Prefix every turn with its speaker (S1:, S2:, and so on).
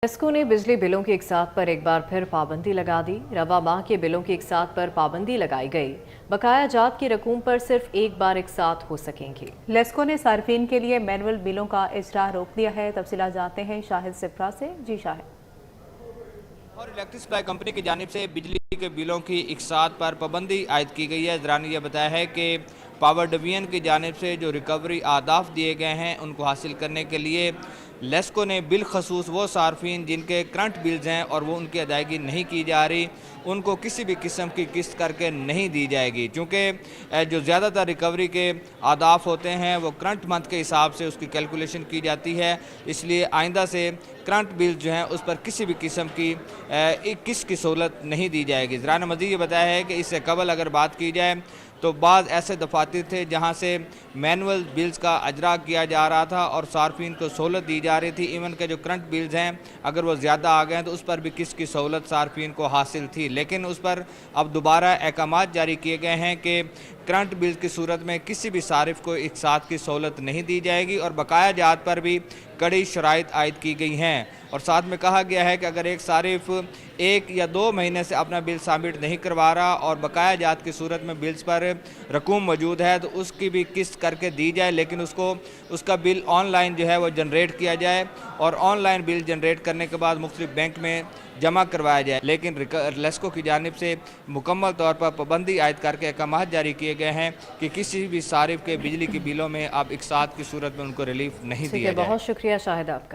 S1: लेस्को ने बिजली बिलों के इकसात पर एक बार फिर पाबंदी लगा दी। रवा माह के बिलों के इकसात पर पाबंदी लगाई गई। बकाया जात की रकूम पर सिर्फ एक बार इकसात हो सकेंगी।
S2: लेस्को ने सार्फिन के लिए मैनुअल बिलों का इजरा रोक दिया है। तफसीलात जानते हैं शाहिद सिफरा से। जी शाहिद।
S3: और इलेक्ट्रिक सप्लाई कंपनी की जानिब से बिजली के बिलों की इकसात पर पाबंदी आयद की गई है। ज़रा ने यह बताया है कि पावर डिवीजन की जानिब से जो रिकवरी आदाफ दिए गए हैं उनको हासिल करने के लिए लेस्को ने बिलखसूस वो सार्फिन जिनके करंट बिल्स हैं और वो उनकी अदायगी नहीं की जा रही, उनको किसी भी किस्म की किस्त करके नहीं दी जाएगी। चूँकि जो ज़्यादातर रिकवरी के आदाफ होते हैं वो करंट मंथ के हिसाब से उसकी कैलकुलेशन की जाती है, इसलिए आइंदा से करंट बिल जो हैं उस पर किसी भी किस्म की किस्त की सहूलत नहीं दी जाएगी। ज़रा ने मज़ीद ये बताया है कि इससे कबल अगर बात की जाए तो बाज़ ऐसे दफातर थे जहाँ से मैनुअल बिल्स का अजरा किया जा रहा था और सार्फिन को सहूलत दी जा रही थी। इवन के जो करंट बिल्स हैं अगर वो ज़्यादा आ गए हैं तो उस पर भी किस्त की सहूलत सार्फिन को हासिल थी, लेकिन उस पर अब दोबारा अहकामात जारी किए गए हैं कि करंट बिल्स की सूरत में किसी भी सारिफ को इकसात की सहूलत नहीं दी जाएगी और बकाया जात पर भी कड़ी शराइत आयद की गई हैं। और साथ में कहा गया है कि अगर एक सारिफ 1 या 2 महीने से अपना बिल सबमिट नहीं करवा रहा और बकाया जात की सूरत में बिल्स पर रकूम मौजूद है तो उसकी भी किस्त करके दी जाए, लेकिन उसका बिल ऑनलाइन जो है वो जनरेट किया जाए और ऑनलाइन बिल जनरेट करने के बाद मुख्तलिफ बैंक में जमा करवाया जाए। लेकिन लेस्को की जानिब से मुकम्मल तौर पर पाबंदी आयद करके अहकामात जारी किए गए हैं कि किसी भी सारिफ के बिजली के बिलों में अब इकसात की सूरत में उनको रिलीफ नहीं दिया जाए।
S1: बहुत शुक्रिया शाहिद आपका।